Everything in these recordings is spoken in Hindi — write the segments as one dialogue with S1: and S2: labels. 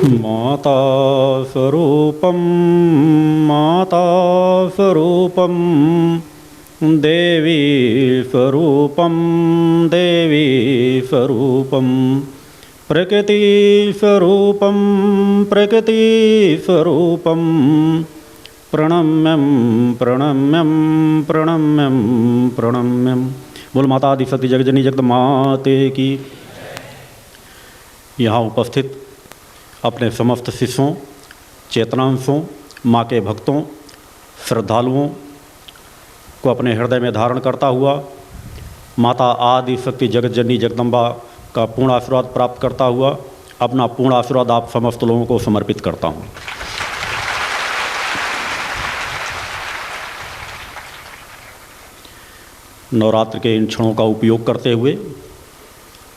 S1: माता स्वरूपम माता स्वरूपम देवी स्वरूपम देवी स्वरूपम प्रकृति स्वरूपम प्रकृति स्वरूपम प्रणम्यम प्रणम्यम प्रणम्यम प्रणम्यम। बोल माता आदि शक्ति जगजननी जगदमाते की। यहाँ उपस्थित अपने समस्त शिष्यों, चेतनांशों, माँ के भक्तों, श्रद्धालुओं को अपने हृदय में धारण करता हुआ माता आदि शक्ति जगतजननी जगदम्बा का पूर्ण आशीर्वाद प्राप्त करता हुआ अपना पूर्ण आशीर्वाद आप समस्त लोगों को समर्पित करता हूँ। नवरात्र के इन क्षणों का उपयोग करते हुए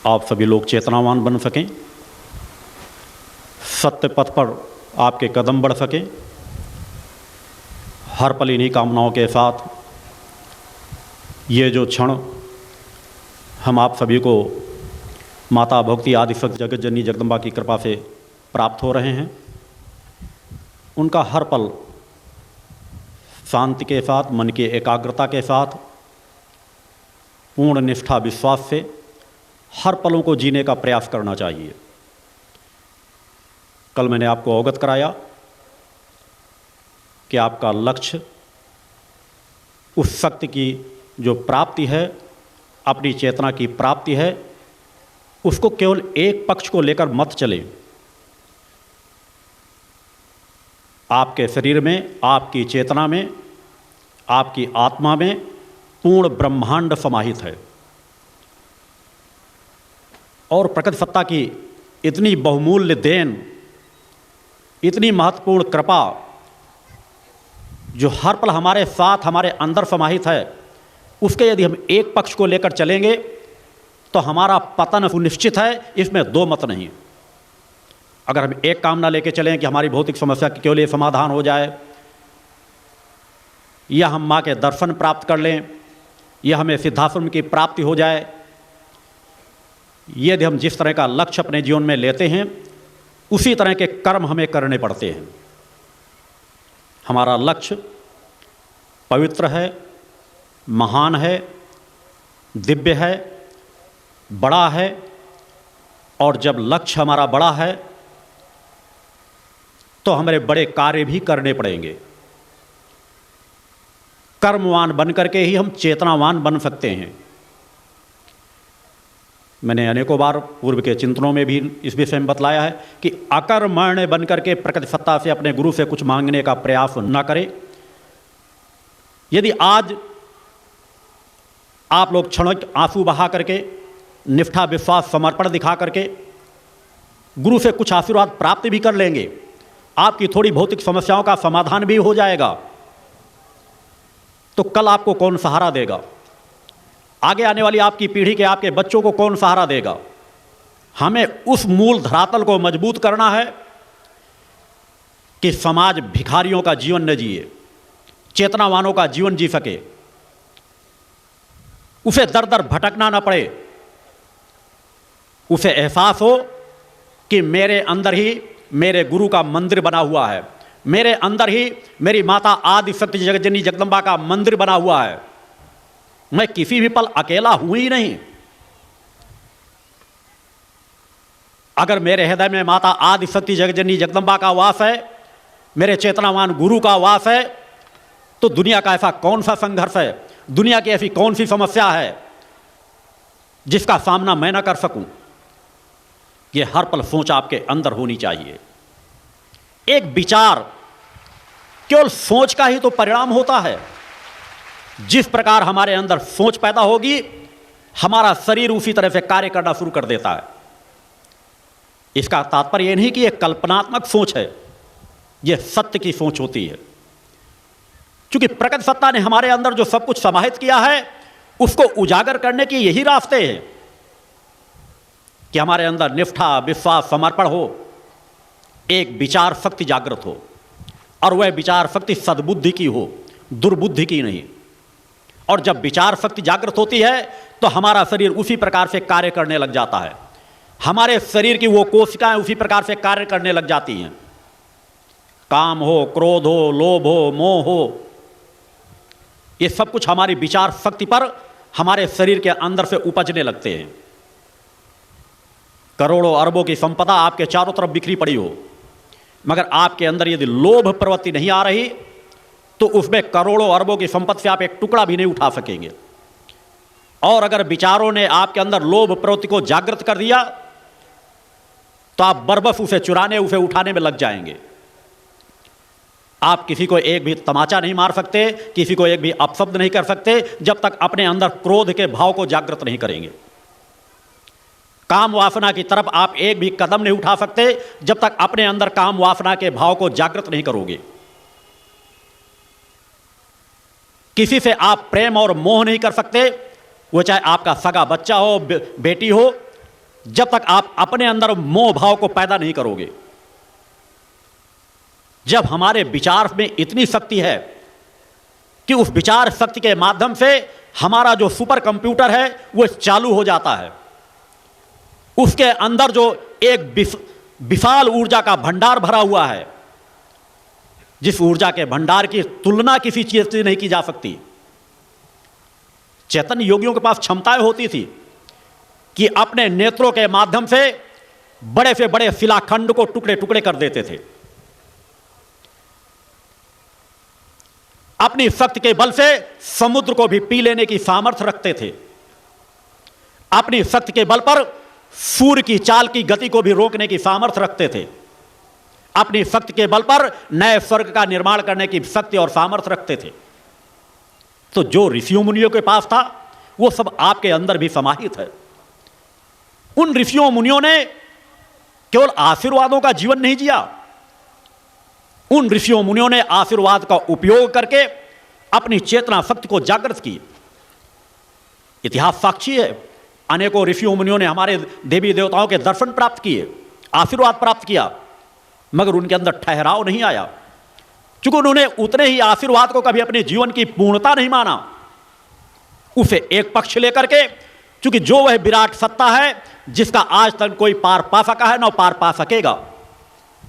S1: आप सभी लोग चेतनावान बन सकें, सत्य पथ पर आपके कदम बढ़ सकें, हर पल इन्हीं कामनाओं के साथ ये जो क्षण हम आप सभी को माता भक्ति आदि शक्ति जगतजननी जगदम्बा की कृपा से प्राप्त हो रहे हैं, उनका हर पल शांति के साथ, मन की एकाग्रता के साथ, पूर्ण निष्ठा विश्वास से हर पलों को जीने का प्रयास करना चाहिए। कल मैंने आपको अवगत कराया कि आपका लक्ष्य उस शक्ति की जो प्राप्ति है, अपनी चेतना की प्राप्ति है, उसको केवल एक पक्ष को लेकर मत चले। आपके शरीर में, आपकी चेतना में, आपकी आत्मा में पूर्ण ब्रह्मांड समाहित है और प्रकृति सत्ता की इतनी बहुमूल्य देन, इतनी महत्वपूर्ण कृपा जो हर पल हमारे साथ, हमारे अंदर समाहित है, उसके यदि हम एक पक्ष को लेकर चलेंगे तो हमारा पतन सुनिश्चित है, इसमें दो मत नहीं। अगर हम एक कामना लेके चलें कि हमारी भौतिक समस्या की केवल समाधान हो जाए, या हम माँ के दर्शन प्राप्त कर लें, या हमें सिद्धाश्रम की प्राप्ति हो जाए, यदि हम जिस तरह का लक्ष्य अपने जीवन में लेते हैं उसी तरह के कर्म हमें करने पड़ते हैं। हमारा लक्ष्य पवित्र है, महान है, दिव्य है, बड़ा है, और जब लक्ष्य हमारा बड़ा है तो हमारे बड़े कार्य भी करने पड़ेंगे। कर्मवान बन करके ही हम चेतनावान बन सकते हैं। मैंने अनेकों बार पूर्व के चिंतनों में भी इस विषय में बतलाया है कि अकर्मण्य बन करके प्रकृति सत्ता से, अपने गुरु से कुछ मांगने का प्रयास न करें। यदि आज आप लोग क्षणिक आंसू बहा करके, निष्ठा विश्वास समर्पण दिखा करके गुरु से कुछ आशीर्वाद प्राप्त भी कर लेंगे, आपकी थोड़ी भौतिक समस्याओं का समाधान भी हो जाएगा, तो कल आपको कौन सहारा देगा? आगे आने वाली आपकी पीढ़ी के, आपके बच्चों को कौन सहारा देगा? हमें उस मूल धरातल को मजबूत करना है कि समाज भिखारियों का जीवन न जिए, चेतनावानों का जीवन जी सके, उसे दर दर भटकना न पड़े, उसे एहसास हो कि मेरे अंदर ही मेरे गुरु का मंदिर बना हुआ है, मेरे अंदर ही मेरी माता आदि शक्ति जगतजननी जगदम्बा का मंदिर बना हुआ है, मैं किसी भी पल अकेला हूं ही नहीं। अगर मेरे हृदय में माता आदि शक्ति जगतजननी जगदम्बा का वास है, मेरे चेतनावान गुरु का वास है, तो दुनिया का ऐसा कौन सा संघर्ष है, दुनिया की ऐसी कौन सी समस्या है जिसका सामना मैं ना कर सकूं? ये हर पल सोच आपके अंदर होनी चाहिए। एक विचार केवल सोच का ही तो परिणाम होता है। जिस प्रकार हमारे अंदर सोच पैदा होगी, हमारा शरीर उसी तरह से कार्य करना शुरू कर देता है। इसका तात्पर्य यह नहीं कि यह कल्पनात्मक सोच है, यह सत्य की सोच होती है। क्योंकि प्रकृति सत्ता ने हमारे अंदर जो सब कुछ समाहित किया है, उसको उजागर करने के यही रास्ते हैं कि हमारे अंदर निष्ठा विश्वास समर्पण हो, एक विचार शक्ति जागृत हो, और वह विचार शक्ति सद्बुद्धि की हो, दुर्बुद्धि की नहीं। और जब विचार शक्ति जागृत होती है तो हमारा शरीर उसी प्रकार से कार्य करने लग जाता है। हमारे शरीर की वो कोशिकाएं उसी प्रकार से कार्य करने लग जाती हैं। काम हो, क्रोध हो, लोभ हो, मोह हो, ये सब कुछ हमारी विचार शक्ति पर हमारे शरीर के अंदर से उपजने लगते हैं। करोड़ों अरबों की संपदा आपके चारों तरफ बिखरी पड़ी हो, मगर आपके अंदर यदि लोभ प्रवृत्ति नहीं आ रही तो उसमें करोड़ों अरबों की संपत्ति से आप एक टुकड़ा भी नहीं उठा सकेंगे। और अगर विचारों ने आपके अंदर लोभ प्रवृत्ति को जागृत कर दिया तो आप बरबस उसे चुराने, उसे उठाने में लग जाएंगे। आप किसी को एक भी तमाचा नहीं मार सकते, किसी को एक भी अपशब्द नहीं कर सकते जब तक अपने अंदर क्रोध के भाव को जागृत नहीं करेंगे। काम वासना की तरफ आप एक भी कदम नहीं उठा सकते जब तक अपने अंदर काम वासना के भाव को जागृत नहीं करोगे। किसी से आप प्रेम और मोह नहीं कर सकते, वो चाहे आपका सगा बच्चा हो, बेटी हो, जब तक आप अपने अंदर मोह भाव को पैदा नहीं करोगे। जब हमारे विचार में इतनी शक्ति है कि उस विचार शक्ति के माध्यम से हमारा जो सुपर कंप्यूटर है वो चालू हो जाता है, उसके अंदर जो एक विशाल ऊर्जा का भंडार भरा हुआ है, जिस ऊर्जा के भंडार की तुलना किसी चीज से नहीं की जा सकती। चैतन्य योगियों के पास क्षमताएं होती थी कि अपने नेत्रों के माध्यम से बड़े से बड़े शिलाखंड को टुकड़े टुकड़े कर देते थे। अपनी शक्ति के बल से समुद्र को भी पी लेने की सामर्थ्य रखते थे। अपनी शक्ति के बल पर सूर्य की चाल की गति को भी रोकने की सामर्थ्य रखते थे। अपनी शक्ति के बल पर नए स्वर्ग का निर्माण करने की शक्ति और सामर्थ्य रखते थे। तो जो ऋषियों मुनियों के पास था वो सब आपके अंदर भी समाहित है। उन ऋषियों मुनियों ने केवल आशीर्वादों का जीवन नहीं जिया, उन ऋषियों मुनियों ने आशीर्वाद का उपयोग करके अपनी चेतना शक्ति को जागृत की। इतिहास साक्षी है, अनेकों ऋषियों मुनियों ने हमारे देवी देवताओं के दर्शन प्राप्त किए, आशीर्वाद प्राप्त किया, मगर उनके अंदर ठहराव नहीं आया, क्योंकि उन्होंने उतने ही आशीर्वाद को कभी अपने जीवन की पूर्णता नहीं माना। उसे एक पक्ष लेकर के, क्योंकि जो वह विराट सत्ता है जिसका आज तक कोई पार पा सका है, न पार पा सकेगा,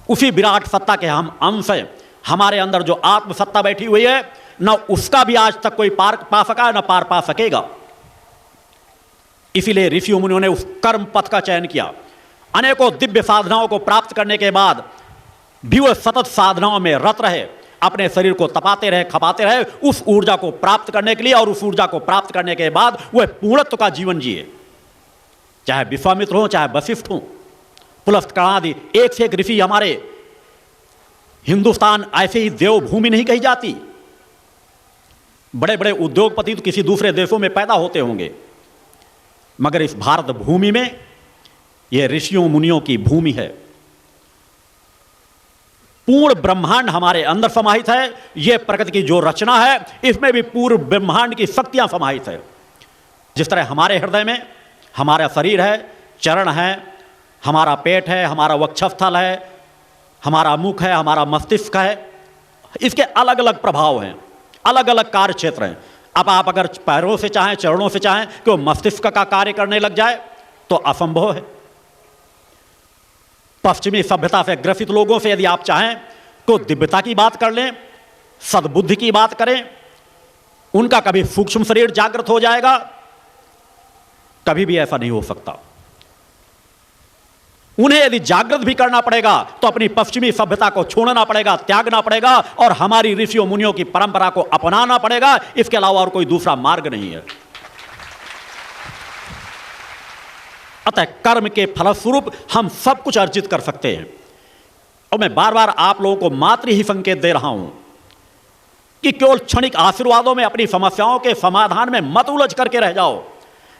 S1: उसी विराट सत्ता के हम अंश हैं। हमारे अंदर जो आत्मसत्ता बैठी हुई है, न उसका भी आज तक कोई पार पा सका है, न पार पा सकेगा। इसीलिए ऋषियों मुनियों ने उस कर्म पथ का चयन किया। अनेकों दिव्य साधनाओं को प्राप्त करने के बाद भी वह सतत साधनाओं में रत रहे, अपने शरीर को तपाते रहे, खपाते रहे उस ऊर्जा को प्राप्त करने के लिए, और उस ऊर्जा को प्राप्त करने के बाद वह पूर्णत्व का जीवन जिए। चाहे विश्वामित्र हो, चाहे वशिष्ठ हो, पुलस्त्य आदि, एक से एक ऋषि हमारे हिंदुस्तान ऐसे ही देवभूमि नहीं कही जाती। बड़े बड़े उद्योगपति तो किसी दूसरे देशों में पैदा होते होंगे, मगर इस भारत भूमि में यह ऋषियों मुनियों की भूमि है। पूर्ण ब्रह्मांड हमारे अंदर समाहित है। यह प्रकृति की जो रचना है इसमें भी पूर्ण ब्रह्मांड की शक्तियां समाहित है। जिस तरह हमारे हृदय में हमारा शरीर है, चरण है, हमारा पेट है, हमारा वक्षस्थल है, हमारा मुख है, हमारा मस्तिष्क है, इसके अलग अलग प्रभाव हैं, अलग अलग कार्य क्षेत्र हैं। अब आप अगर पैरों से चाहें, चरणों से चाहें कि वो मस्तिष्क का कार्य करने लग जाए तो असंभव है। पश्चिमी सभ्यता से ग्रसित लोगों से यदि आप चाहें तो दिव्यता की बात कर लें, सद्बुद्धि की बात करें, उनका कभी सूक्ष्म शरीर जागृत हो जाएगा, कभी भी ऐसा नहीं हो सकता। उन्हें यदि जागृत भी करना पड़ेगा तो अपनी पश्चिमी सभ्यता को छोड़ना पड़ेगा, त्यागना पड़ेगा, और हमारी ऋषियों मुनियों की परंपरा को अपनाना पड़ेगा। इसके अलावा और कोई दूसरा मार्ग नहीं है। अतः कर्म के फलस्वरूप हम सब कुछ अर्जित कर सकते हैं। और मैं बार बार आप लोगों को मात्र ही संकेत दे रहा हूं कि केवल क्षणिक आशीर्वादों में अपनी समस्याओं के समाधान में मत उलझ करके रह जाओ।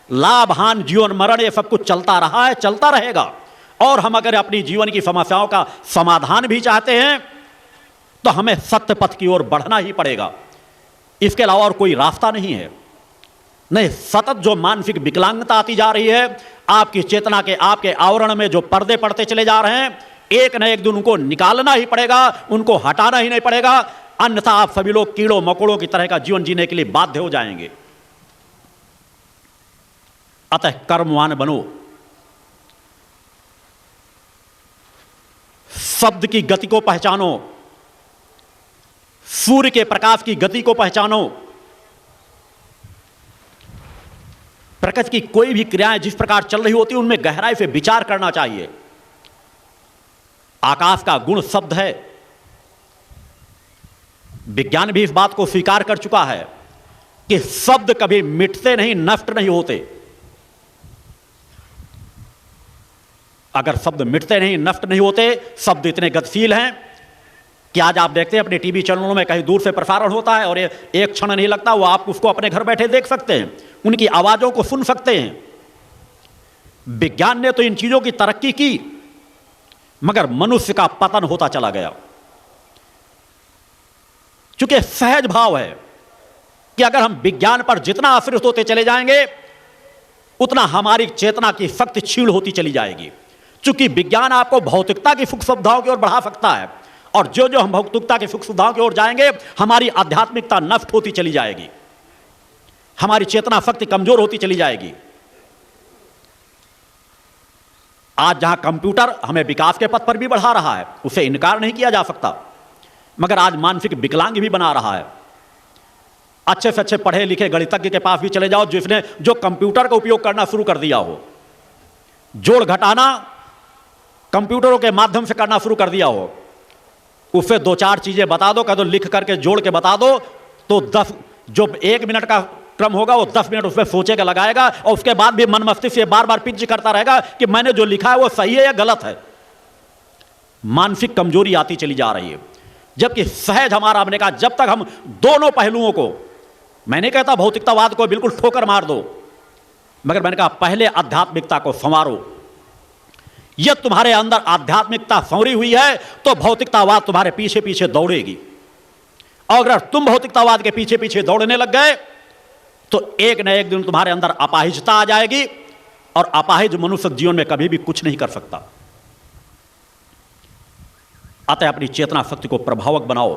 S1: लाभ हानि, जीवन मरण, ये सब कुछ चलता रहा है, चलता रहेगा। और हम अगर अपनी जीवन की समस्याओं का समाधान भी चाहते हैं तो हमें सत्य पथ की ओर बढ़ना ही पड़ेगा। इसके अलावा और कोई रास्ता नहीं है। नहीं, सतत जो मानसिक विकलांगता आती जा रही है, आपकी चेतना के, आपके आवरण में जो पर्दे पड़ते चले जा रहे हैं, एक न एक दिन उनको निकालना ही पड़ेगा, उनको हटाना ही नहीं पड़ेगा, अन्यथा आप सभी लोग कीड़ों मकोड़ों की तरह का जीवन जीने के लिए बाध्य हो जाएंगे। अतः कर्मवान बनो। शब्द की गति को पहचानो, सूर्य के प्रकाश की गति को पहचानो। प्रकृति की कोई भी क्रियाएं जिस प्रकार चल रही होती है उनमें गहराई से विचार करना चाहिए। आकाश का गुण शब्द है। विज्ञान भी इस बात को स्वीकार कर चुका है कि शब्द कभी मिटते नहीं, नष्ट नहीं होते। अगर शब्द मिटते नहीं, नष्ट नहीं होते, शब्द इतने गतिशील हैं कि आज आप देखते हैं अपने टीवी चैनलों में कहीं दूर से प्रसारण होता है और एक क्षण नहीं लगता, वो आप उसको अपने घर बैठे देख सकते हैं, उनकी आवाजों को सुन सकते हैं। विज्ञान ने तो इन चीजों की तरक्की की, मगर मनुष्य का पतन होता चला गया। चूंकि सहज भाव है कि अगर हम विज्ञान पर जितना आश्रित होते चले जाएंगे उतना हमारी चेतना की शक्ति क्षीण होती चली जाएगी। चूंकि विज्ञान आपको भौतिकता की सुख सुविधाओं की ओर बढ़ा सकता है, और जो जो हम भौतिकता की सुख सुविधाओं की ओर जाएंगे हमारी आध्यात्मिकता नष्ट होती चली जाएगी, हमारी चेतना शक्ति कमजोर होती चली जाएगी। आज जहां कंप्यूटर हमें विकास के पथ पर भी बढ़ा रहा है, उसे इनकार नहीं किया जा सकता, मगर आज मानसिक विकलांग भी बना रहा है। अच्छे से अच्छे पढ़े लिखे गणितज्ञ के पास भी चले जाओ जिसने जो कंप्यूटर का उपयोग करना शुरू कर दिया हो, जोड़ घटाना कंप्यूटरों के माध्यम से करना शुरू कर दिया हो, उससे दो चार चीजें बता दो, कह दो लिख करके जोड़ के बता दो, तो 10 जो 1 मिनट का क्रम होगा वो 10 मिनट उसमें सोचेगा, लगाएगा, और उसके बाद भी मन मस्तिष्क से बार बार पिंच करता रहेगा कि मैंने जो लिखा है वो सही है या गलत है। मानसिक कमजोरी आती चली जा रही है। जबकि सहज हमारा, हमने कहा जब तक हम दोनों पहलुओं को, मैं नहीं कहता भौतिकतावाद को बिल्कुल ठोकर मार दो, मगर मैंने कहा पहले आध्यात्मिकता को संवारो। यह तुम्हारे अंदर आध्यात्मिकता संवरी हुई है तो भौतिकतावाद तुम्हारे पीछे पीछे दौड़ेगी, और अगर तुम भौतिकतावाद के पीछे पीछे दौड़ने लग गए तो एक न एक दिन तुम्हारे अंदर अपाहिजता आ जाएगी, और अपाहिज मनुष्य जीवन में कभी भी कुछ नहीं कर सकता। अतः अपनी चेतना शक्ति को प्रभावक बनाओ।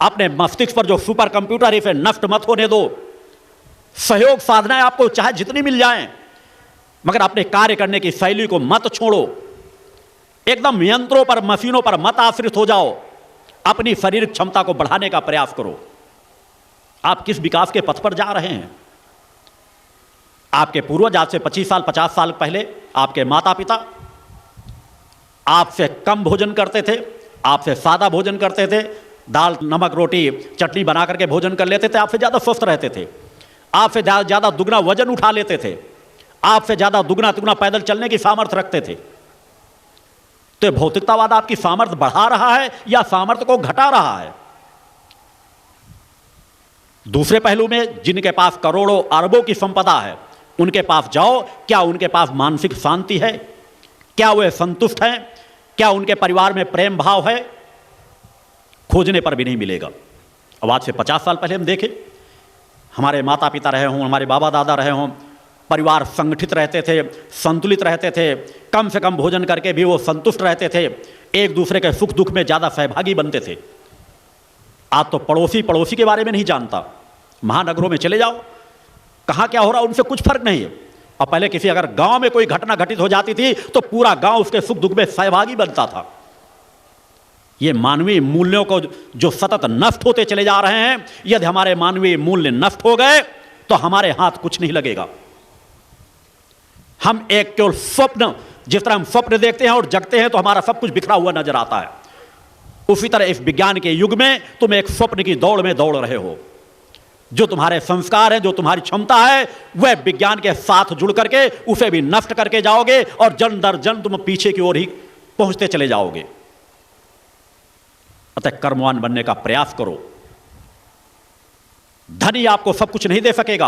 S1: अपने मस्तिष्क पर जो सुपर कंप्यूटर है इसे नष्ट मत होने दो। सहयोग साधनाएं आपको चाहे जितनी मिल जाएं, मगर अपने कार्य करने की शैली को मत छोड़ो। एकदम यंत्रों पर, मशीनों पर मत आश्रित हो जाओ। अपनी शारीरिक क्षमता को बढ़ाने का प्रयास करो। आप किस विकास के पथ पर जा रहे हैं? आपके पूर्वज आज से 25 साल 50 साल पहले आपके माता पिता आपसे कम भोजन करते थे, आपसे सादा भोजन करते थे, दाल नमक रोटी चटनी बना करके भोजन कर लेते थे, आपसे ज़्यादा स्वस्थ रहते थे, आपसे ज़्यादा दुगना वजन उठा लेते थे, आपसे ज़्यादा दुगना तिगुना पैदल चलने की सामर्थ्य रखते थे। तो भौतिकतावाद आपकी सामर्थ्य बढ़ा रहा है या सामर्थ्य को घटा रहा है? दूसरे पहलू में जिनके पास करोड़ों अरबों की संपदा है उनके पास जाओ, क्या उनके पास मानसिक शांति है? क्या वे संतुष्ट हैं? क्या उनके परिवार में प्रेम भाव है? खोजने पर भी नहीं मिलेगा। अब आज से 50 साल पहले हम देखें, हमारे माता पिता रहे हों, हमारे बाबा दादा रहे हों, परिवार संगठित रहते थे, संतुलित रहते थे, कम से कम भोजन करके भी वो संतुष्ट रहते थे, एक दूसरे के सुख दुख में ज़्यादा सहभागी बनते थे। आज तो पड़ोसी के बारे में नहीं जानता। महानगरों में चले जाओ, कहाँ क्या हो रहा उनसे कुछ फर्क नहीं है। और पहले किसी अगर गांव में कोई घटना घटित हो जाती थी तो पूरा गांव उसके सुख दुख में सहभागी बनता था। ये मानवीय मूल्यों को जो सतत नष्ट होते चले जा रहे हैं, यदि हमारे मानवीय मूल्य नष्ट हो गए तो हमारे हाथ कुछ नहीं लगेगा। हम एक केवल स्वप्न, जिस तरह हम स्वप्न देखते हैं और जगते हैं तो हमारा सब कुछ बिखरा हुआ नजर आता है, उसी तरह इस विज्ञान के युग में तुम एक स्वप्न की दौड़ में दौड़ रहे हो। जो तुम्हारे संस्कार है, जो तुम्हारी क्षमता है, वह विज्ञान के साथ जुड़ करके उसे भी नष्ट करके जाओगे और जन दर जन तुम पीछे की ओर ही पहुंचते चले जाओगे। अतः कर्मवान बनने का प्रयास करो। धन ही आपको सब कुछ नहीं दे सकेगा।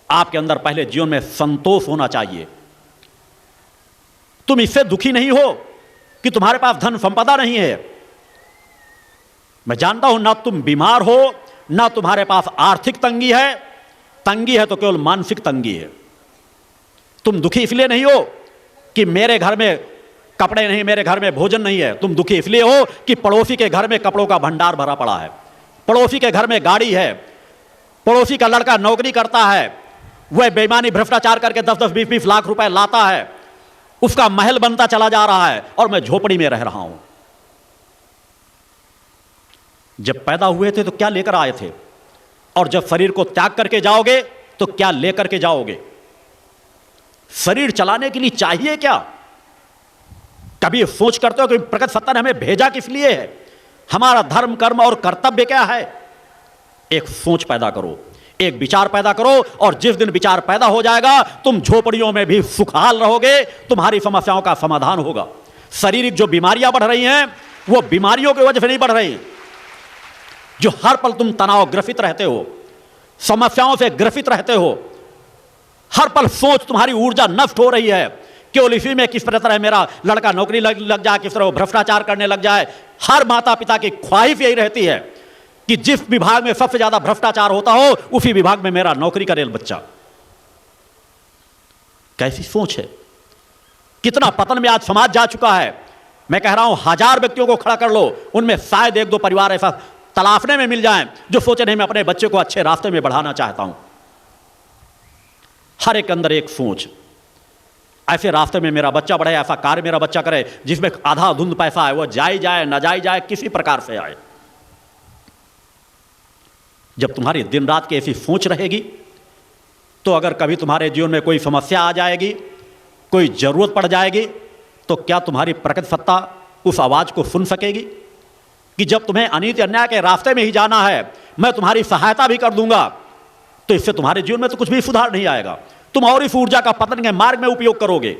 S1: आपके अंदर पहले जीवन में संतोष होना चाहिए। तुम इससे दुखी नहीं हो कि तुम्हारे पास धन संपदा नहीं है। मैं जानता हूं ना तुम बीमार हो, ना तुम्हारे पास आर्थिक तंगी है। तंगी है तो केवल मानसिक तंगी है। तुम दुखी इसलिए नहीं हो कि मेरे घर में कपड़े नहीं, मेरे घर में भोजन नहीं है। तुम दुखी इसलिए हो कि पड़ोसी के घर में कपड़ों का भंडार भरा पड़ा है, पड़ोसी के घर में गाड़ी है, पड़ोसी का लड़का नौकरी करता है, वह बेईमानी भ्रष्टाचार करके 10-10, 20-20 लाख रुपए लाता है, उसका महल बनता चला जा रहा है और मैं झोपड़ी में रह रहा हूं। जब पैदा हुए थे तो क्या लेकर आए थे, और जब शरीर को त्याग करके जाओगे तो क्या लेकर के जाओगे? शरीर चलाने के लिए चाहिए क्या? कभी ये सोच करते हो कि प्रकट सत्ता ने हमें भेजा किस लिए है? हमारा धर्म, कर्म और कर्तव्य क्या है? एक सोच पैदा करो, एक विचार पैदा करो, और जिस दिन विचार पैदा हो जाएगा तुम झोपड़ियों में भी सुखहाल रहोगे, तुम्हारी समस्याओं का समाधान होगा। शारीरिक जो बीमारियां बढ़ रही हैं वो बीमारियों की वजह से नहीं बढ़ रही। जो हर पल तुम तनाव ग्रसित रहते हो, समस्याओं से ग्रसित रहते हो, हर पल सोच तुम्हारी ऊर्जा नष्ट हो रही है केवल इसी में किस तरह मेरा लड़का नौकरी लग जाए, किस तरह वो भ्रष्टाचार करने लग जाए। हर माता पिता की ख्वाहिश यही रहती है कि जिस विभाग में सबसे ज्यादा भ्रष्टाचार होता हो उसी विभाग में मेरा नौकरी करे बच्चा। कैसी सोच है? कितना पतन में आज समाज जा चुका है। मैं कह रहा हूं 1000 व्यक्तियों को खड़ा कर लो, उनमें शायद 1-2 परिवार ऐसा तलाशने में मिल जाएं जो सोचे नहीं मैं अपने बच्चे को अच्छे रास्ते में बढ़ाना चाहता हूं। हर एक के अंदर एक सोच, ऐसे रास्ते में मेरा बच्चा बढ़े, ऐसा कार्य मेरा बच्चा करे जिसमें आधा धुंध पैसा है, वो जाई जाए न जाई जाए, किसी प्रकार से आए। जब तुम्हारी दिन रात की ऐसी सोच रहेगी तो अगर कभी तुम्हारे जीवन में कोई समस्या आ जाएगी, कोई जरूरत पड़ जाएगी, तो क्या तुम्हारी प्रकृति सत्ता उस आवाज को सुन सकेगी कि जब तुम्हें अनीति अन्याय के रास्ते में ही जाना है मैं तुम्हारी सहायता भी कर दूंगा? तो इससे तुम्हारे जीवन में तो कुछ भी सुधार नहीं आएगा, तुम और इस ऊर्जा का पतन के मार्ग में उपयोग करोगे।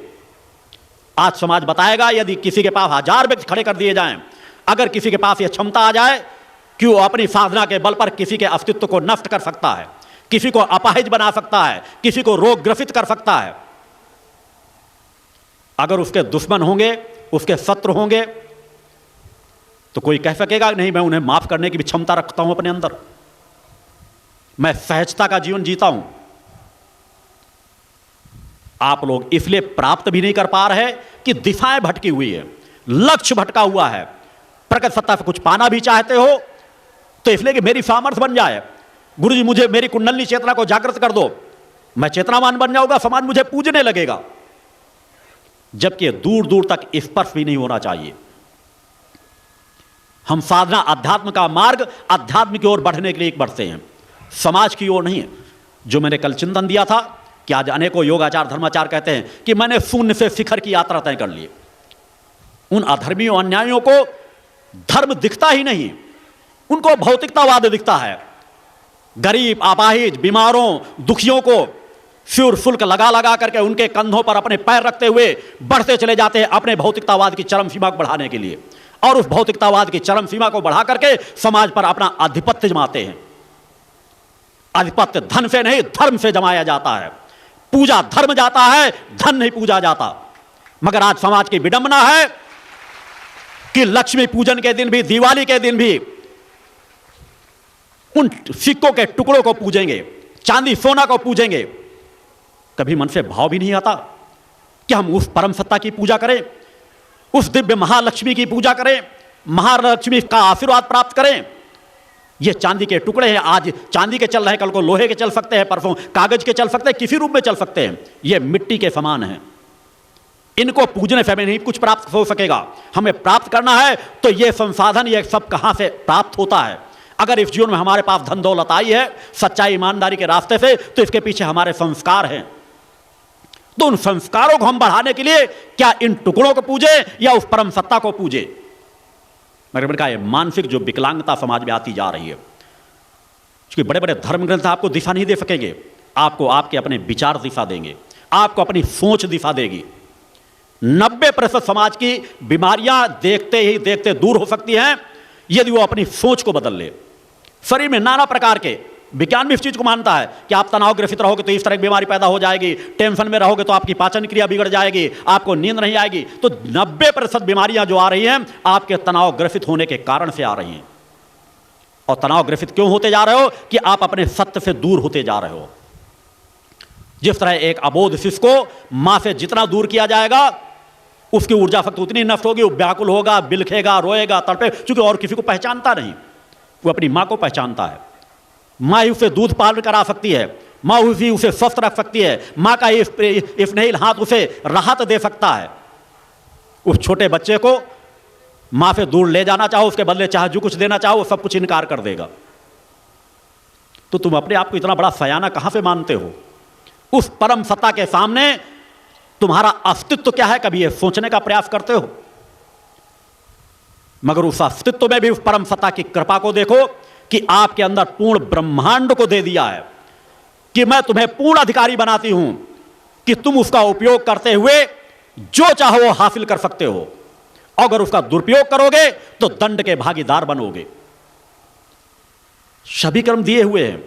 S1: आज समाज बताएगा यदि किसी के पास 1000 व्यक्ति खड़े कर दिए जाएं, अगर किसी के पास यह क्षमता आ जाए कि वो अपनी साधना के बल पर किसी के अस्तित्व को नष्ट कर सकता है, किसी को अपाहिज बना सकता है, किसी को रोग ग्रसित कर सकता है, अगर उसके दुश्मन होंगे, उसके शत्रु होंगे, तो कोई कह सकेगा नहीं मैं उन्हें माफ करने की भी क्षमता रखता हूं अपने अंदर, मैं सहजता का जीवन जीता हूं। आप लोग इसलिए प्राप्त भी नहीं कर पा रहे कि दिशाएं भटकी हुई है, लक्ष्य भटका हुआ है। प्रकट सत्ता से कुछ पाना भी चाहते हो तो इसलिए कि मेरी सामर्थ्य बन जाए, गुरुजी मुझे मेरी कुंडली चेतना को जागृत कर दो, मैं चेतनावान बन जाऊंगा, समाज मुझे पूजने लगेगा, जबकि दूर दूर तक स्पर्श भी नहीं होना चाहिए। हम साधना अध्यात्म का मार्ग अध्यात्म की ओर बढ़ने के लिए बढ़ते हैं, समाज की ओर नहीं है। जो मैंने कल चिंतन दिया था कि आज अनेकों योगाचार धर्माचार कहते हैं कि मैंने शून्य से शिखर की यात्रा तय कर ली। उन अधर्मियों अन्यायियों को धर्म दिखता ही नहीं, उनको भौतिकतावाद दिखता है। गरीब, अपाहिज, बीमारों, दुखियों को शुल्क शुल्क लगा लगा करके उनके कंधों पर अपने पैर रखते हुए बढ़ते चले जाते हैं अपने भौतिकतावाद की चरम सीमा को बढ़ाने के लिए, और उस भौतिकतावाद की चरम सीमा को बढ़ा करके समाज पर अपना आधिपत्य जमाते हैं। आधिपत्य धन से नहीं धर्म से जमाया जाता है, पूजा धर्म जाता है, धन नहीं पूजा जाता। मगर आज समाज की विडंबना है कि लक्ष्मी पूजन के दिन भी, दिवाली के दिन भी उन सिक्कों के टुकड़ों को पूजेंगे, चांदी सोना को पूजेंगे। कभी मन से भाव भी नहीं आता कि हम उस परम सत्ता की पूजा करें, उस दिव्य महालक्ष्मी की पूजा करें, महालक्ष्मी का आशीर्वाद प्राप्त करें। ये चांदी के टुकड़े हैं, आज चांदी के चल रहे हैं, कल को लोहे के चल सकते हैं, परसों कागज के चल सकते हैं, किसी रूप में चल सकते हैं। ये मिट्टी के समान है, इनको पूजने से हमें नहीं कुछ प्राप्त हो सकेगा। हमें प्राप्त करना है तो ये संसाधन, ये सब कहां से प्राप्त होता है? अगर इस जीवन में हमारे पास धन दौलत आई है सच्चाई ईमानदारी के रास्ते से, तो इसके पीछे हमारे संस्कार हैं। तो उन संस्कारों को हम बढ़ाने के लिए क्या इन टुकड़ों को पूजे या उस परम सत्ता को पूजे? मैंने कहा मानसिक जो विकलांगता समाज में आती जा रही है, क्योंकि बड़े बड़े धर्म ग्रंथ आपको दिशा नहीं दे सकेंगे, आपको आपके अपने विचार दिशा देंगे, आपको अपनी सोच दिशा देगी। 90% समाज की बीमारियां देखते ही देखते दूर हो सकती हैं यदि वो अपनी सोच को बदल ले। शरीर में नाना प्रकार के, विज्ञान भी इस चीज को मानता है कि आप तनाव ग्रसित रहोगे तो इस तरह की बीमारी पैदा हो जाएगी, टेंशन में रहोगे तो आपकी पाचन क्रिया बिगड़ जाएगी, आपको नींद नहीं आएगी। तो 90% बीमारियां जो आ रही हैं आपके तनाव ग्रसित होने के कारण से आ रही हैं। और तनाव ग्रसित क्यों होते जा रहे हो? कि आप अपने सत्य से दूर होते जा रहे हो। जिस तरह एक अबोध शिशु को मां से जितना दूर किया जाएगा उसकी ऊर्जा शक्ति उतनी नष्ट होगी, वो व्याकुल होगा, बिलखेगा, रोएगा, तड़पे, क्योंकि और किसी को पहचानता नहीं, वो अपनी मां को पहचानता है। मां ही उसे दूध पान करा सकती है, माँ भी उसे स्वस्थ रख सकती है। माँ का स्नेहिल हाथ उसे राहत दे सकता है। उस छोटे बच्चे को माँ से दूर ले जाना चाहो, उसके बदले चाहे जो कुछ देना चाहो वो सब कुछ इनकार कर देगा। तो तुम अपने आप को इतना बड़ा सयाना कहां से मानते हो? उस परम सत्ता के सामने तुम्हारा अस्तित्व क्या है, कभी यह सोचने का प्रयास करते हो? मगर उस अस्तित्व में भी उस परम सत्ता की कृपा को देखो कि आपके अंदर पूर्ण ब्रह्मांड को दे दिया है कि मैं तुम्हें पूर्ण अधिकारी बनाती हूं कि तुम उसका उपयोग करते हुए जो चाहो वो हासिल कर सकते हो। अगर उसका दुरुपयोग करोगे तो दंड के भागीदार बनोगे। सभी कर्म दिए हुए हैं,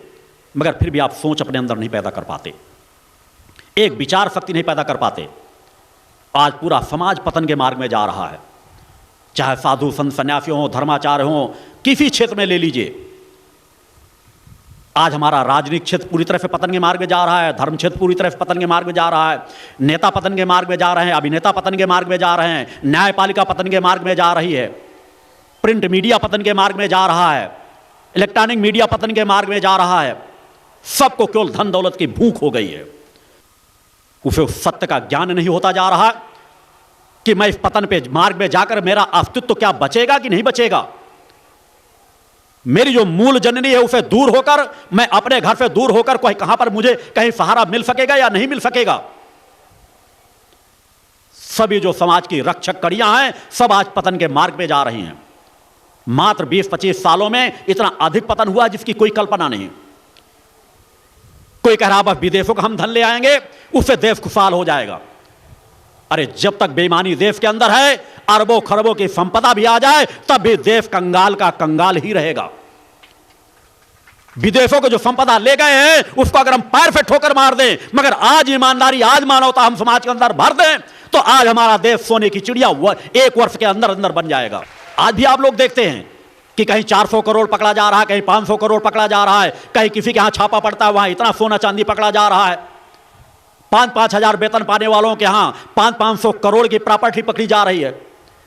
S1: मगर फिर भी आप सोच अपने अंदर नहीं पैदा कर पाते, एक विचार शक्ति नहीं पैदा कर पाते। आज पूरा समाज पतन के मार्ग में जा रहा है, चाहे साधु संत सन्यासी हो, धर्माचार्य हो, किसी क्षेत्र में ले लीजिए। आज हमारा राजनीतिक क्षेत्र पूरी तरह से पतन के मार्ग में जा रहा है, धर्म क्षेत्र पूरी तरह से पतन के मार्ग में जा रहा है, नेता पतन के मार्ग में जा रहे हैं, अभिनेता पतन के मार्ग में जा रहे हैं, न्यायपालिका पतन के मार्ग में जा रही है, प्रिंट मीडिया पतन के मार्ग में जा रहा है, इलेक्ट्रॉनिक मीडिया पतन के मार्ग में जा रहा है। सबको केवल धन दौलत की भूख हो गई है। उसे सत्य का ज्ञान नहीं होता जा रहा कि मैं इस पतन पे मार्ग में जाकर मेरा अस्तित्व क्या बचेगा कि नहीं बचेगा। मेरी जो मूल जननी है उसे दूर होकर मैं अपने घर से दूर होकर कोई कहां पर मुझे कहीं सहारा मिल सकेगा या नहीं मिल सकेगा। सभी जो समाज की रक्षक कड़ियां हैं सब आज पतन के मार्ग पे जा रही हैं। मात्र 20-25 सालों में इतना अधिक पतन हुआ जिसकी कोई कल्पना नहीं। कोई कह रहा बस विदेशों का हम धन ले आएंगे उससे देश खुशहाल हो जाएगा। अरे जब तक बेईमानी देश के अंदर है, अरबों खरबों की संपदा भी आ जाए तब भी देश कंगाल का कंगाल ही रहेगा। विदेशों को जो संपदा ले गए हैं उसको अगर हम पैर पे ठोकर मार दें, मगर आज ईमानदारी, आज मानवता हम समाज के अंदर भर दें तो आज हमारा देश सोने की चिड़िया 1 वर्ष के अंदर अंदर बन जाएगा। आज भी आप लोग देखते हैं कि कहीं 400 करोड़ पकड़ा जा रहा है, कहीं 500 करोड़ पकड़ा जा रहा है, कहीं किसी के यहां छापा पड़ता है वहां इतना सोना चांदी पकड़ा जा रहा है। 5-5 हजार वेतन पाने वालों के यहां 500-500 करोड़ की प्रॉपर्टी पकड़ी जा रही है।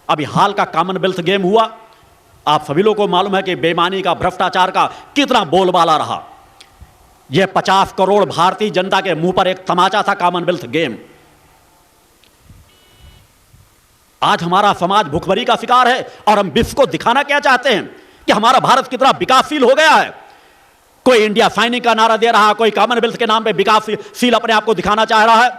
S1: अभी हाल का कॉमनवेल्थ गेम हुआ, आप सभी लोगों को मालूम है कि बेईमानी का, भ्रष्टाचार का कितना बोलबाला रहा। यह 50 करोड़ भारतीय जनता के मुंह पर एक तमाचा था कॉमनवेल्थ गेम। आज हमारा समाज भुखमरी का शिकार है और हम विश्व को दिखाना क्या चाहते हैं कि हमारा भारत कितना विकासशील हो गया है। कोई इंडिया साइनिंग का नारा दे रहा है, कोई कॉमनवेल्थ के नाम पे विकासशील अपने आप को दिखाना चाह रहा है।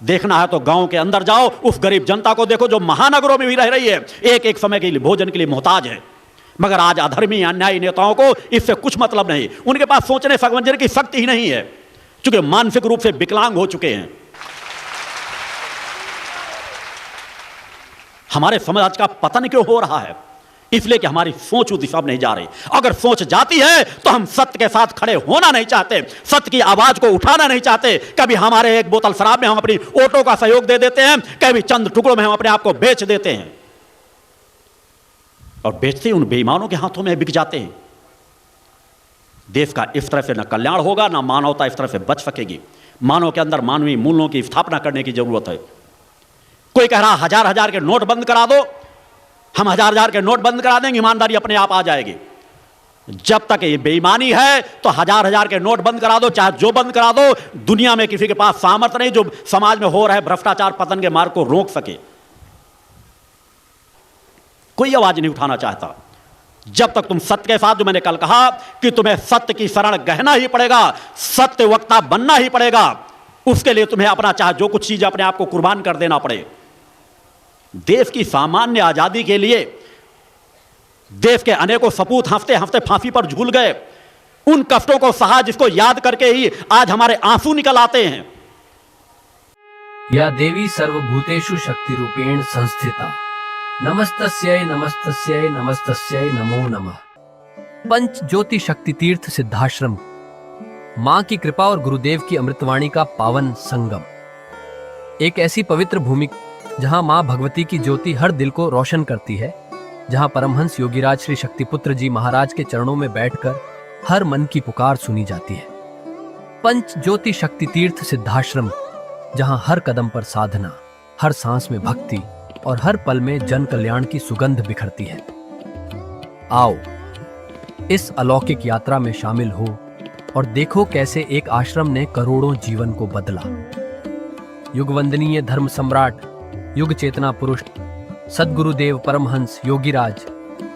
S1: देखना है तो गांव के अंदर जाओ, उस गरीब जनता को देखो जो महानगरों में भी रह रही है, एक एक समय के लिए भोजन के लिए मोहताज है। मगर आज अधर्मी अन्यायी नेताओं को इससे कुछ मतलब नहीं, उनके पास सोचने समझने की शक्ति ही नहीं है, क्योंकि मानसिक रूप से विकलांग हो चुके हैं। हमारे समाज का पतन क्यों हो रहा है? इसलिए कि हमारी सोच उस दिशा में नहीं जा रही। अगर सोच जाती है तो हम सत्य के साथ खड़े होना नहीं चाहते, सत्य की आवाज को उठाना नहीं चाहते। कभी हमारे एक बोतल शराब में हम अपनी ऑटो का सहयोग दे देते हैं, कभी चंद टुकड़ों में हम अपने आप को बेच देते हैं और बेचते ही उन बेईमानों के हाथों में बिक जाते हैं। देश का इस तरह से न कल्याण होगा, न मानवता इस तरह से बच सकेगी। मानव के अंदर मानवीय मूल्यों की स्थापना करने की जरूरत है। कोई कह रहा 1000-1000 के नोट बंद करा दो, हम 1000-1000 के नोट बंद करा देंगे, ईमानदारी अपने आप आ जाएगी। जब तक ये बेईमानी है तो 1000-1000 के नोट बंद करा दो, चाहे जो बंद करा दो, दुनिया में किसी के पास सामर्थ्य नहीं जो समाज में हो रहे भ्रष्टाचार पतन के मार्ग को रोक सके। कोई आवाज नहीं उठाना चाहता। जब तक तुम सत्य के साथ, जो मैंने कल कहा कि तुम्हें सत्य की शरण गहना ही पड़ेगा, सत्य वक्ता बनना ही पड़ेगा, उसके लिए तुम्हें अपना चाहे जो कुछ चीज अपने आप को कुर्बान कर देना पड़े। देश की सामान्य आजादी के लिए देश के अनेकों सपूत हफ्ते हफ्ते फांसी पर झूल गए, उन कष्टों को सहा जिसको याद करके ही आज हमारे आंसू निकल आते हैं।
S2: या देवी सर्वभूतेषु शक्ति रूपेण संस्थिता, नमस्तस्यै नमस्तस्यै नमस्तस्यै नमो नमः। पंच ज्योति शक्ति तीर्थ सिद्धाश्रम, मां की कृपा और गुरुदेव की अमृतवाणी का पावन संगम, एक ऐसी पवित्र भूमि जहां मां भगवती की ज्योति हर दिल को रोशन करती है, जहां परमहंस योगीराज श्री शक्तिपुत्र जी महाराज के चरणों में बैठकर हर मन की पुकार सुनी जाती है। पंच ज्योति शक्ति तीर्थ सिद्धाश्रम, जहां हर कदम पर साधना, हर सांस में भक्ति और हर पल में जन कल्याण की सुगंध बिखरती है। आओ इस अलौकिक यात्रा में शामिल हो और देखो कैसे एक आश्रम ने करोड़ों जीवन को बदला। युगवंदनीय धर्म सम्राट, युग चेतना पुरुष सद्गुरुदेव परमहंस योगीराज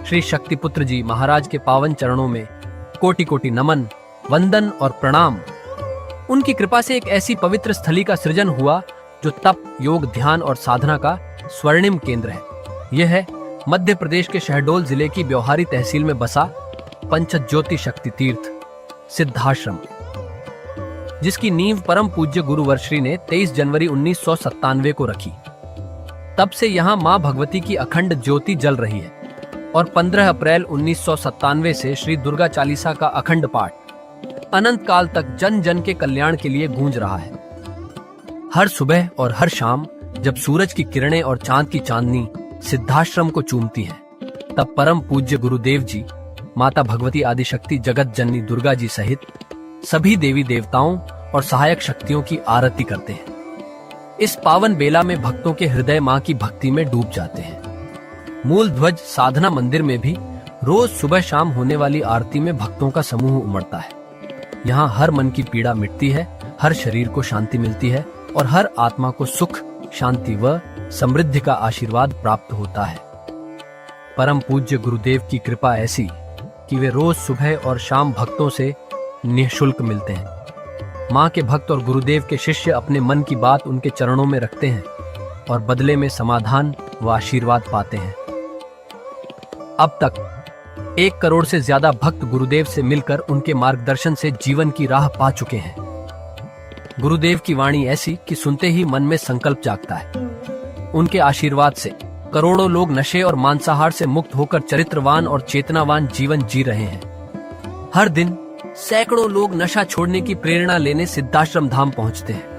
S2: श्री शक्तिपुत्र जी महाराज के पावन चरणों में कोटि कोटि नमन, वंदन और प्रणाम। उनकी कृपा से एक ऐसी पवित्र स्थली का सृजन हुआ जो तप, योग, ध्यान और साधना का स्वर्णिम केंद्र है। यह है मध्य प्रदेश के शहडोल जिले की ब्योहारी तहसील में बसा पंचज्योति शक्ति तीर्थ सिद्धाश्रम, जिसकी नींव परम पूज्य गुरु वर्श्री ने 23 जनवरी 1997 को रखी। तब से यहाँ माँ भगवती की अखंड ज्योति जल रही है और 15 अप्रैल 1997 से श्री दुर्गा चालीसा का अखंड पाठ अनंत काल तक जन जन के कल्याण के लिए गूंज रहा है। हर सुबह और हर शाम जब सूरज की किरणें और चांद की चांदनी सिद्धाश्रम को चूमती हैं, तब परम पूज्य गुरुदेव जी माता भगवती आदिशक्ति जगत जननी दुर्गा जी सहित सभी देवी देवताओं और सहायक शक्तियों की आरती करते हैं। इस पावन बेला में भक्तों के हृदय मां की भक्ति में डूब जाते हैं। मूल ध्वज साधना मंदिर में भी रोज सुबह शाम होने वाली आरती में भक्तों का समूह उमड़ता है। यहाँ हर मन की पीड़ा मिटती है, हर शरीर को शांति मिलती है और हर आत्मा को सुख, शांति व समृद्धि का आशीर्वाद प्राप्त होता है। परम पूज्य गुरुदेव की कृपा ऐसी कि वे रोज सुबह और शाम भक्तों से निःशुल्क मिलते हैं। माँ के भक्त और गुरुदेव के शिष्य अपने मन की बात उनके चरणों में रखते हैं और बदले में समाधान व आशीर्वाद पाते हैं। अब तक 1 करोड़ से ज्यादा भक्त गुरुदेव से मिलकर उनके मार्गदर्शन से जीवन की राह पा चुके हैं। गुरुदेव की वाणी ऐसी कि सुनते ही मन में संकल्प जागता है। उनके आशीर्वाद से करोड़ों लोग नशे और मांसाहार से मुक्त होकर चरित्रवान और चेतनावान जीवन जी रहे हैं। हर दिन सैकड़ों लोग नशा छोड़ने की प्रेरणा लेने सिद्धाश्रम धाम पहुंचते हैं।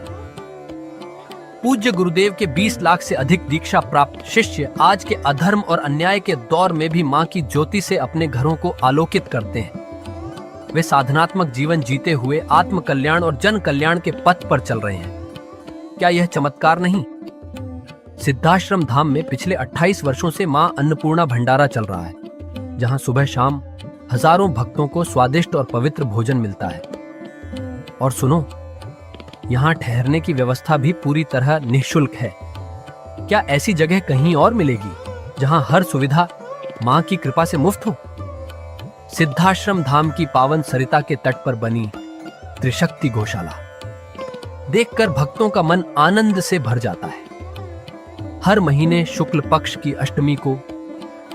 S2: पूज्य गुरुदेव के 20 लाख से अधिक दीक्षा प्राप्त शिष्य आज के अधर्म और अन्याय के दौर में भी मां की ज्योति से अपने घरों को आलोकित करते हैं। वे साधनात्मक जीवन जीते हुए आत्म कल्याण और जन कल्याण के पथ पर चल रहे हैं। क्या यह चमत्कार नहीं? सिद्धाश्रम धाम में पिछले 28 वर्षों से मां अन्नपूर्णा भंडारा चल रहा है, जहां सुबह शाम हजारों भक्तों को स्वादिष्ट और पवित्र भोजन मिलता है। और सुनो, यहाँ ठहरने की व्यवस्था भी पूरी तरह निःशुल्क है। क्या ऐसी जगह कहीं और मिलेगी जहां हर सुविधा मां की कृपा से मुफ्त हो? सिद्धाश्रम धाम की पावन सरिता के तट पर बनी त्रिशक्ति गौशाला देखकर भक्तों का मन आनंद से भर जाता है। हर महीने शुक्ल पक्ष की अष्टमी को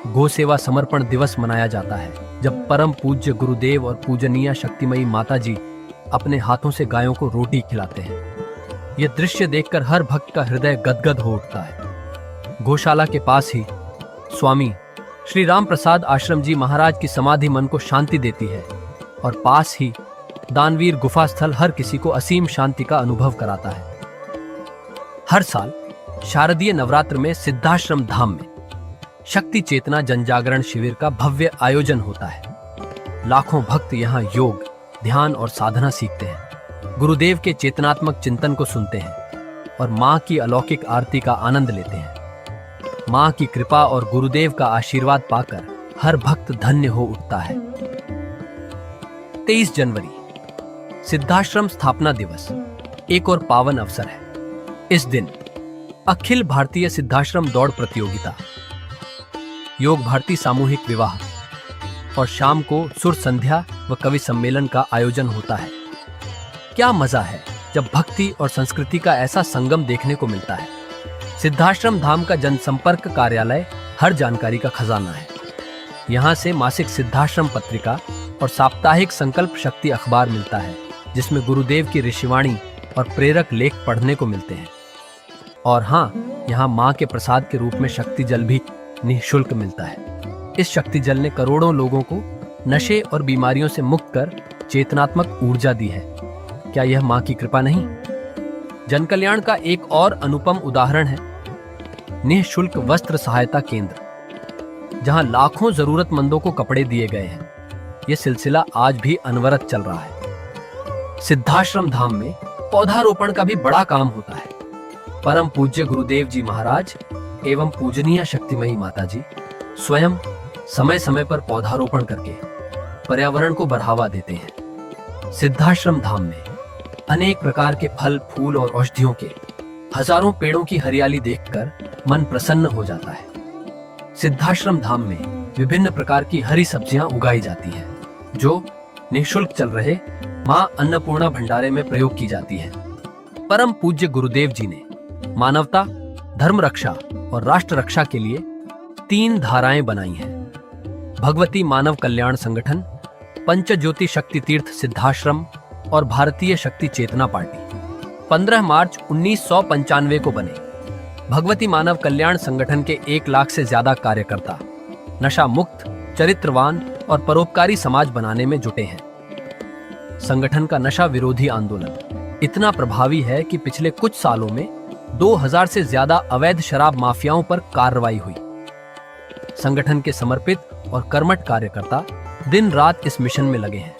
S2: गौ सेवा समर्पण दिवस मनाया जाता है, जब परम पूज्य गुरुदेव और पूजनीय शक्तिमयी माता जी अपने हाथों से गायों को रोटी खिलाते हैं। यह दृश्य देखकर हर भक्त का हृदय गदगद हो उठता है। गौशाला के पास ही स्वामी श्री राम प्रसाद आश्रम जी महाराज की समाधि मन को शांति देती है और पास ही दानवीर गुफा स्थल हर किसी को असीम शांति का अनुभव कराता है। हर साल शारदीय नवरात्र में सिद्धाश्रम धाम में शक्ति चेतना जनजागरण शिविर का भव्य आयोजन होता है। लाखों भक्त यहाँ योग, ध्यान और साधना सीखते हैं, गुरुदेव के चेतनात्मक चिंतन को सुनते हैं और माँ की अलौकिक आरती का आनंद लेते हैं। माँ की कृपा और गुरुदेव का आशीर्वाद पाकर हर भक्त धन्य हो उठता है। 23 जनवरी सिद्धाश्रम स्थापना दिवस एक और पावन अवसर है। इस दिन अखिल भारतीय सिद्धाश्रम दौड़ प्रतियोगिता, योग भारती सामूहिक विवाह और शाम को सुर संध्या व कवि सम्मेलन का आयोजन होता है। क्या मजा है जब भक्ति और संस्कृति का ऐसा संगम देखने को मिलता है। सिद्धाश्रम धाम का जनसंपर्क कार्यालय हर जानकारी का खजाना है। यहाँ से मासिक सिद्धाश्रम पत्रिका और साप्ताहिक संकल्प शक्ति अखबार मिलता है, जिसमें गुरुदेव की ऋषिवाणी और प्रेरक लेख पढ़ने को मिलते हैं। और हाँ, यहाँ माँ के प्रसाद के रूप में शक्ति जल भी निःशुल्क मिलता है। इस शक्ति जल ने करोड़ों लोगों को नशे और बीमारियों से मुक्त कर चेतनात्मक ऊर्जा दी है। क्या यह माँ की कृपा नहीं? जन कल्याण का एक और अनुपम उदाहरण है निःशुल्क वस्त्र सहायता केंद्र, जहां लाखों जरूरतमंदों को कपड़े दिए गए हैं। यह सिलसिला आज भी अनवरत चल रहा है। सिद्धाश्रम धाम में पौधारोपण का भी बड़ा काम होता है। परम पूज्य गुरुदेव जी महाराज एवं पूजनीय शक्तिमयी माता जी स्वयं समय समय पर पौधारोपण करके पर्यावरण को बढ़ावा देते हैं। सिद्धाश्रम धाम में अनेक प्रकार के फल, फूल और औषधियों के हजारों पेड़ों की हरियाली देखकर मन प्रसन्न हो जाता है। सिद्धाश्रम धाम में विभिन्न प्रकार की हरी सब्जियां उगाई जाती हैं, जो निःशुल्क चल रहे मां अन्नपूर्णा भंडारे में प्रयोग की जाती है। परम पूज्य गुरुदेव जी ने मानवता, धर्म रक्षा और राष्ट्र रक्षा के लिए 3 धाराएं बनाई हैं। भगवती मानव कल्याण संगठन, पंचज्योति शक्ति तीर्थ सिद्धाश्रम और भारतीय शक्ति चेतना पार्टी 15 मार्च 1995 को बने। भगवती मानव कल्याण संगठन के 1 लाख से ज्यादा कार्यकर्ता नशा मुक्त, चरित्रवान और परोपकारी समाज बनाने में जुटे हैं। संगठन का नशा विरोधी आंदोलन इतना प्रभावी है कि पिछले कुछ सालों में 2000 से ज्यादा अवैध शराब माफियाओं पर कार्रवाई हुई। संगठन के समर्पित और कर्मठ कार्यकर्ता दिन रात इस मिशन में लगे हैं।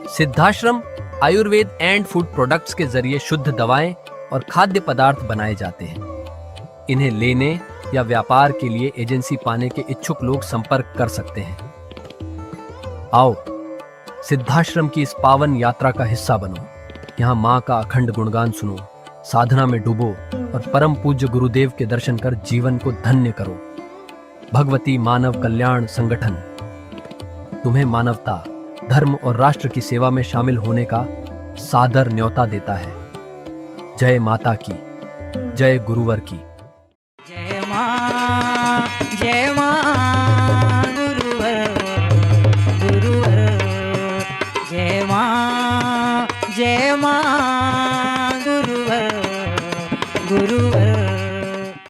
S2: Siddhashram Ayurveda and food products के जरिए शुद्ध दवाएं और खाद्य पदार्थ बनाए जाते हैं। इन्हें लेने या व्यापार के लिए एजेंसी पाने के इच्छुक लोग संपर्क कर सकते हैं। आओ सिद्धाश्रम की इस पावन यात्रा का हिस्सा बनो। यहाँ माँ का अखंड गुणगान सुनो, साधना में डूबो और परम पूज्य गुरुदेव के दर्शन कर जीवन को धन्य करो। भगवती मानव कल्याण संगठन तुम्हें मानवता, धर्म और राष्ट्र की सेवा में शामिल होने का सादर न्योता देता है। जय माता की, जय गुरुवर की।
S3: जय मां, जय मां।